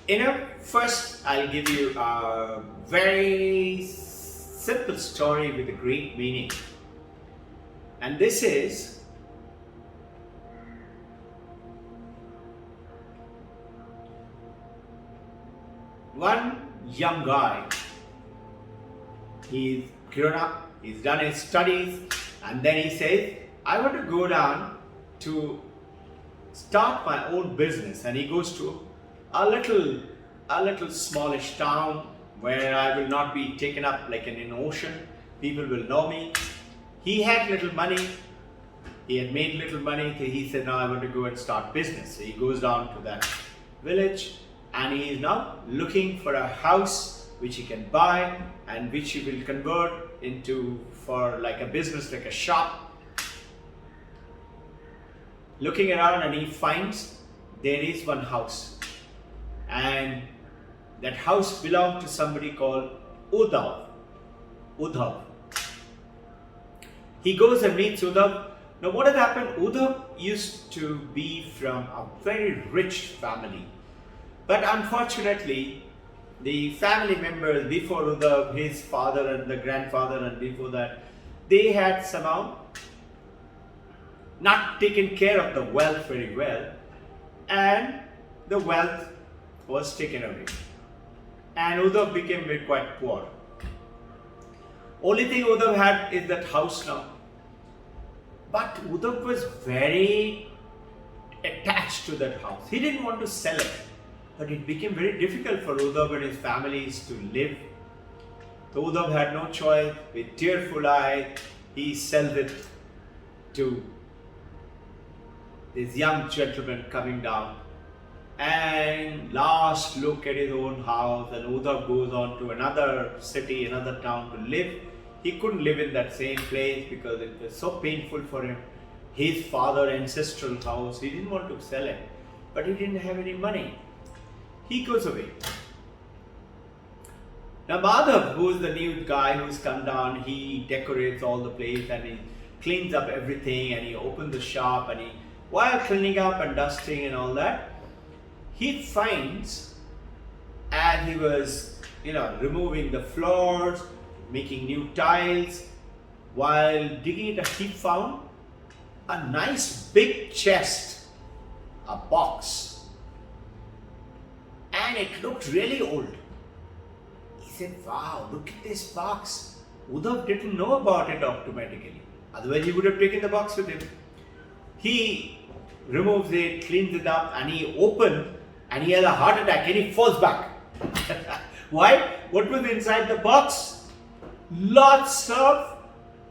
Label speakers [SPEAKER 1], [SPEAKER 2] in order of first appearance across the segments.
[SPEAKER 1] First I'll give you a very simple story with a great meaning. And this is one young guy. He's grown up, he's done his studies, and then he says, I want to go down to start my own business. And he goes to a little smallish town where I will not be taken up like in an ocean. People will know me. He had little money. He had made little money. He said, now I want to go and start business. So he goes down to that village and he is now looking for a house which he can buy and which he will convert into for like a business, like a shop. Looking around and he finds there is one house, and that house belonged to somebody called Uddhav. He goes and meets Uddhav. Now what had happened, Uddhav used to be from a very rich family. But unfortunately, the family members before Uddhav, his father and the grandfather and before that, they had somehow not taken care of the wealth very well, and the wealth was taken away. And Uddhav became quite poor. Only thing Uddhav had is that house now. But Uddhav was very attached to that house. He didn't want to sell it. But it became very difficult for Uddhav and his families to live. So Uddhav had no choice. With tearful eye, he sells it to this young gentleman coming down. And last look at his own house, and Uddhav goes on to another city, another town to live. He couldn't live in that same place because it was so painful for him. His father ancestral house, he didn't want to sell it, but he didn't have any money. He goes away. Now Madhav, who is the new guy who's come down, he decorates all the place and he cleans up everything and he opens the shop, and while cleaning up and dusting and all that, he finds, as he was, removing the floors, making new tiles, while digging it, he found a nice big chest, a box, and it looked really old. He said, wow, look at this box. Uddhav didn't know about it automatically. Otherwise he would have taken the box with him. He removes it, cleans it up, and he opened, and he has a heart attack and he falls back. Why? What was inside the box? Lots of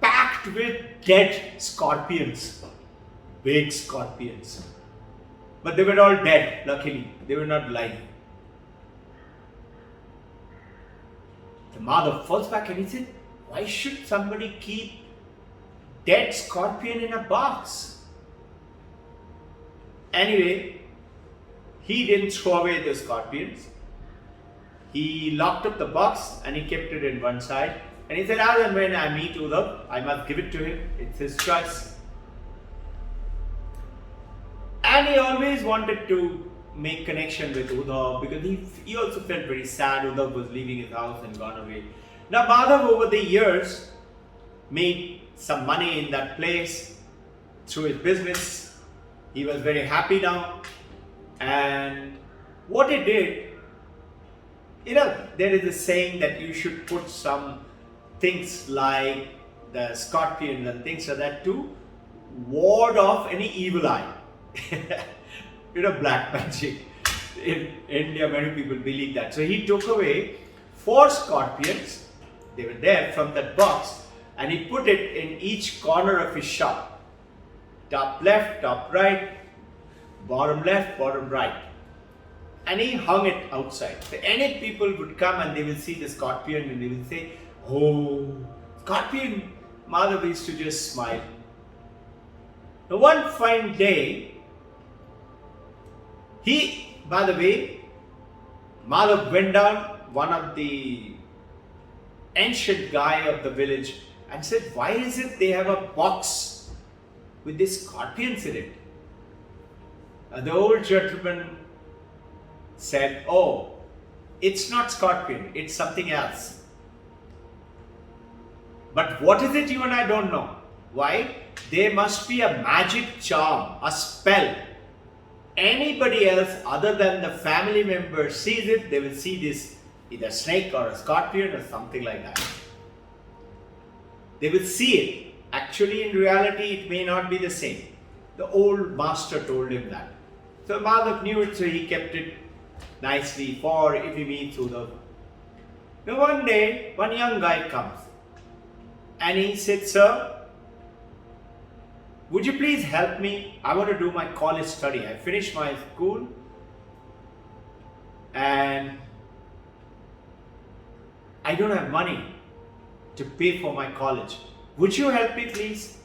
[SPEAKER 1] packed with dead scorpions. Big scorpions. But they were all dead, luckily. They were not alive. The Madhav falls back and he said, why should somebody keep dead scorpion in a box? Anyway, he didn't throw away the scorpions. He locked up the box and he kept it in one side. And he said, as and when I meet Uddhav, I must give it to him. It's his choice. And he always wanted to make connection with Uddhav because he also felt very sad. Uddhav was leaving his house and gone away. Now Madhav over the years made some money in that place through his business. He was very happy now. And what he did, there is a saying that you should put some things like the scorpions and things like that to ward off any evil eye. Black magic. In India, many people believe that. So he took away 4 scorpions. They were there from that box, and he put it in each corner of his shop. Top left, top right, bottom left, bottom right. And he hung it outside. So any people would come and they will see the scorpion and they will say, oh, scorpion. Madhav used to just smile. Now one fine day, Madhav went down, one of the ancient guy of the village, and said, why is it they have a box with these scorpions in it? And the old gentleman said, oh, it's not scorpion, it's something else. But what is it, you and I don't know. Why? There must be a magic charm, a spell. Anybody else other than the family member sees it, they will see this either snake or a scorpion or something like that. They will see it. Actually, in reality, it may not be the same. The old master told him that. So Madhav knew it, so he kept it nicely for if he meets Uddhav. Now one day, one young guy comes and he said, sir, would you please help me? I want to do my college study. I finished my school and I don't have money to pay for my college. Would you help me please?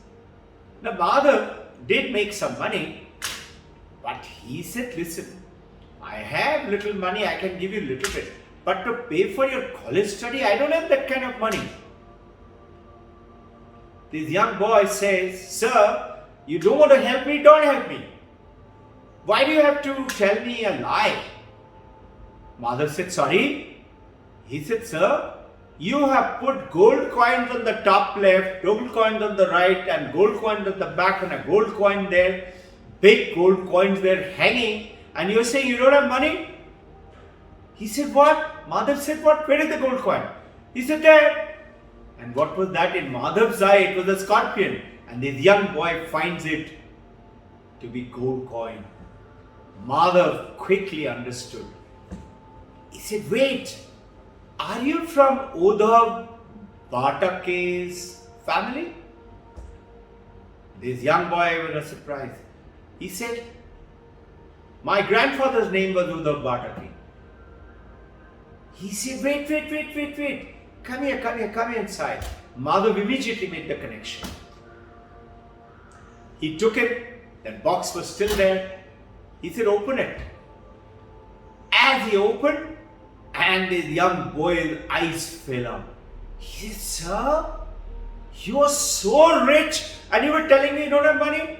[SPEAKER 1] Now Madhav did make some money, but he said, listen, I have little money, I can give you little bit. But to pay for your college study, I don't have that kind of money. This young boy says, sir, you don't want to help me, don't help me. Why do you have to tell me a lie? Madhav said, sorry. He said, sir, you have put gold coins on the top left, gold coins on the right, and gold coins at the back, and a gold coin there, big gold coins there hanging, and you're saying you don't have money? He said, what? Madhav said, what? Where is the gold coin? He said, there. And what was that? In Madhav's eye, it was a scorpion. And this young boy finds it to be gold coin. Madhav quickly understood. He said, wait, are you from Uddhav Bhatake's family? This young boy was surprised. He said, my grandfather's name was Uddhav Bhatake. He said, wait. Come here inside. Madhav immediately made the connection. He took it, that box was still there. He said, open it. As he opened, and the young boy's eyes fell out. He said, sir, you are so rich and you were telling me you don't have money?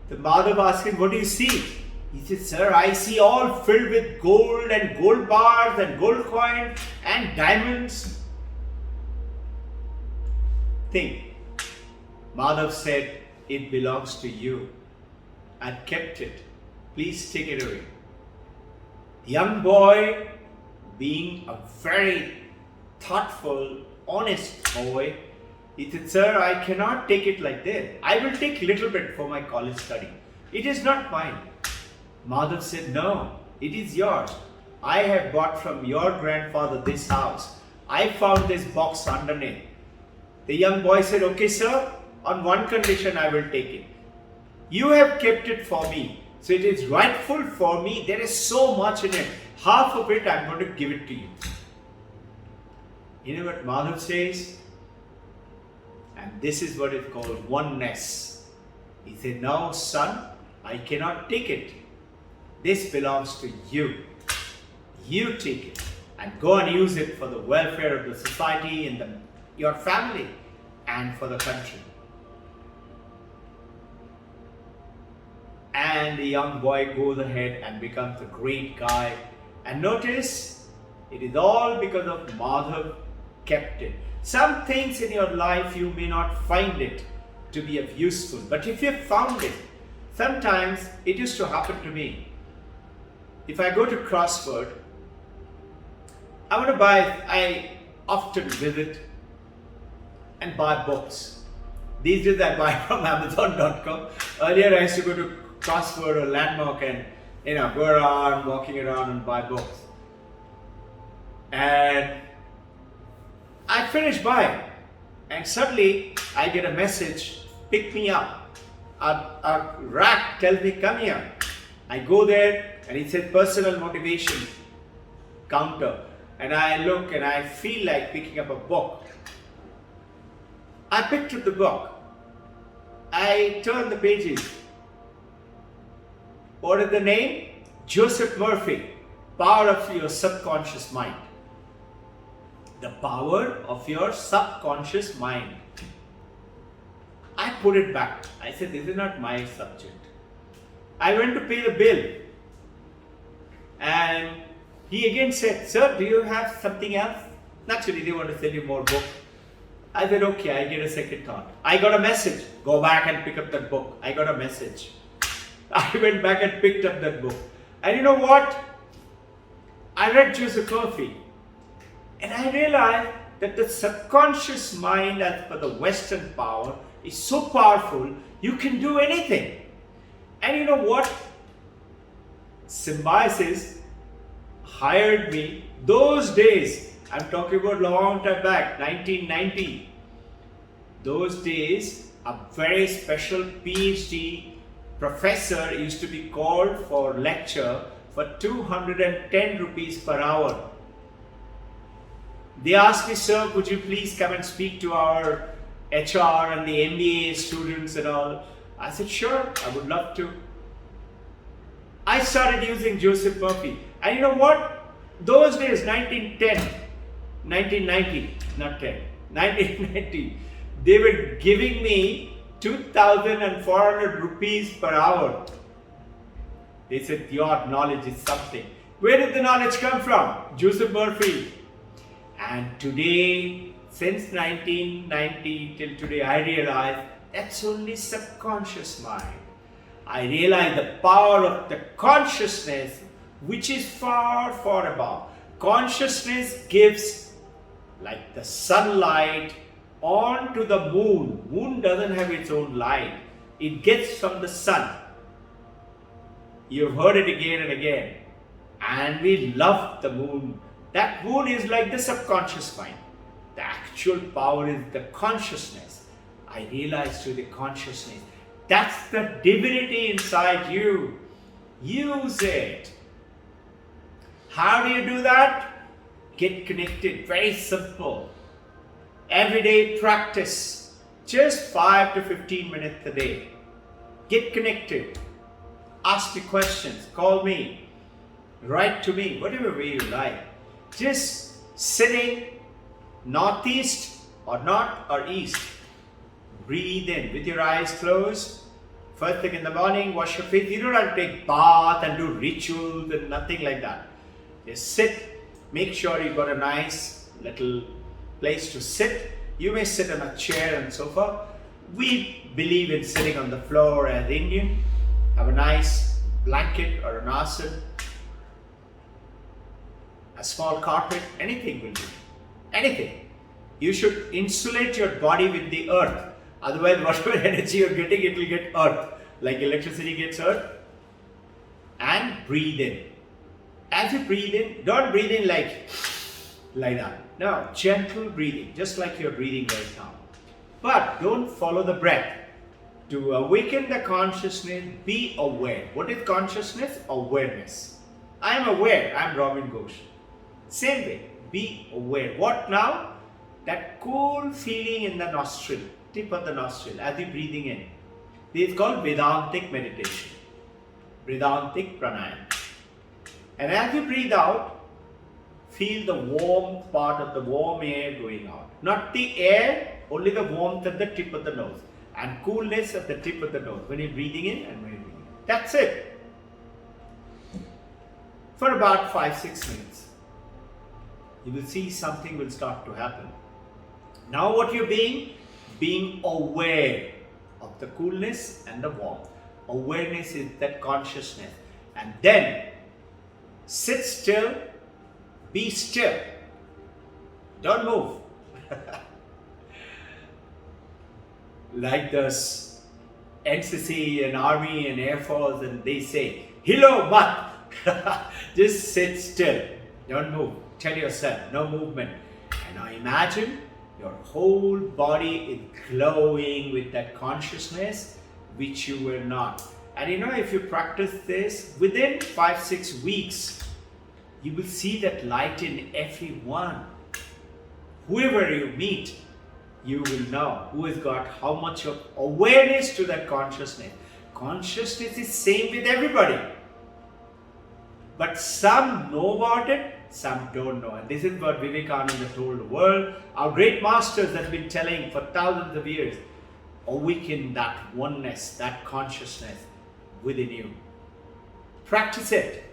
[SPEAKER 1] The Madhav asked him, what do you see? He said, sir, I see all filled with gold and gold bars and gold coins and diamonds. Think. Madhav said, it belongs to you. I've kept it. Please take it away. The young boy, being a very thoughtful, honest boy, he said, sir, I cannot take it like that. I will take little bit for my college study. It is not mine. Madhav said, no, it is yours. I have bought from your grandfather this house. I found this box underneath. The young boy said, okay, sir, on one condition I will take it. You have kept it for me, so it is rightful for me. There is so much in it. Half of it I am going to give it to you. You know what Madhav says? And this is what is called oneness. He said, no, son, I cannot take it. This belongs to you. You take it and go and use it for the welfare of the society and your family and for the country. And the young boy goes ahead and becomes a great guy. And notice, it is all because of Madhav kept it. Some things in your life you may not find it to be of useful, but if you found it, sometimes it used to happen to me. If I go to Crossford, I often visit and buy books. These days I buy from Amazon.com. Earlier I used to go to Crossford or Landmark and go around, walking around and buy books. And I finish buying and suddenly I get a message, pick me up. A rack tells me, come here. I go there and it says personal motivation counter. And I look and I feel like picking up a book. I picked up the book. I turned the pages. What is the name? Joseph Murphy, Power of Your Subconscious Mind. The power of your subconscious mind. I put it back. I said, this is not my subject. I went to pay the bill. And He again said, sir, do you have something else? Naturally, they want to sell you more book. I said, okay, I get a second thought. I got a message. Go back and pick up that book. I got a message. I went back and picked up that book. And you know what? I read Joseph Murphy. And I realized that the subconscious mind, as per the Western power, is so powerful, you can do anything. And you know what? Symbiosis hired me. Those days, I'm talking about long time back, 1990. Those days, a very special PhD professor used to be called for lecture for 210 rupees per hour. They asked me, sir, could you please come and speak to our HR and the MBA students and all? I said, sure, I would love to. I started using Joseph Murphy. And you know what? Those days, 1990, they were giving me 2,400 rupees per hour. They said, your knowledge is something. Where did the knowledge come from? Joseph Murphy. And today, since 1990 till today, I realize that's only subconscious mind. I realize the power of the consciousness, which is far, far above. Consciousness gives like the sunlight onto the moon. Moon doesn't have its own light. It gets from the sun. You've heard it again and again. And we love the moon. That moon is like the subconscious mind. The actual power is the consciousness. I realize through the consciousness. That's the divinity inside you. Use it. How do you do that? Get connected. Very simple. Everyday practice. Just 5 to 15 minutes a day. Get connected. Ask me questions. Call me. Write to me. Whatever way you like. Just sitting northeast or north or east. Breathe in with your eyes closed. First thing in the morning, wash your face. You don't have to take bath and do rituals and nothing like that. Just sit. Make sure you've got a nice little place to sit. You may sit on a chair and sofa. We believe in sitting on the floor as Indian. Have a nice blanket or an asana. A small carpet, anything will do. Anything. You should insulate your body with the earth. Otherwise, whatever energy you're getting, it will get earth. Like electricity gets earth. And breathe in. As you breathe in, don't breathe in like that. No, gentle breathing, just like you're breathing right now. But don't follow the breath. To awaken the consciousness, be aware. What is consciousness? Awareness. I am aware. I am Robin Ghosh. Same way, be aware. What now? That cool feeling in the nostril, tip of the nostril, as you're breathing in. This is called Vedantic meditation. Vedantic pranayama. And as you breathe out, feel the warm part of the warm air going out. Not the air, only the warmth at the tip of the nose. And coolness at the tip of the nose when you're breathing in and when you're breathing out. That's it. For about 5-6 minutes. You will see something will start to happen. Now what you're being aware of the coolness and the warmth. Awareness is that consciousness. And then sit still, be still. Don't move. Like this NCC and Army and Air Force, and they say, Hilo mat. Just sit still. Don't move. Tell yourself, no movement. And now imagine your whole body is glowing with that consciousness which you were not. And you know, if you practice this, within 5-6 weeks, you will see that light in everyone. Whoever you meet, you will know who has got how much of awareness to that consciousness. Consciousness is same with everybody. But some know about it, some don't know. And this is what Vivekananda told the world. Our great masters have been telling for thousands of years. Awaken that oneness, that consciousness within you. Practice it.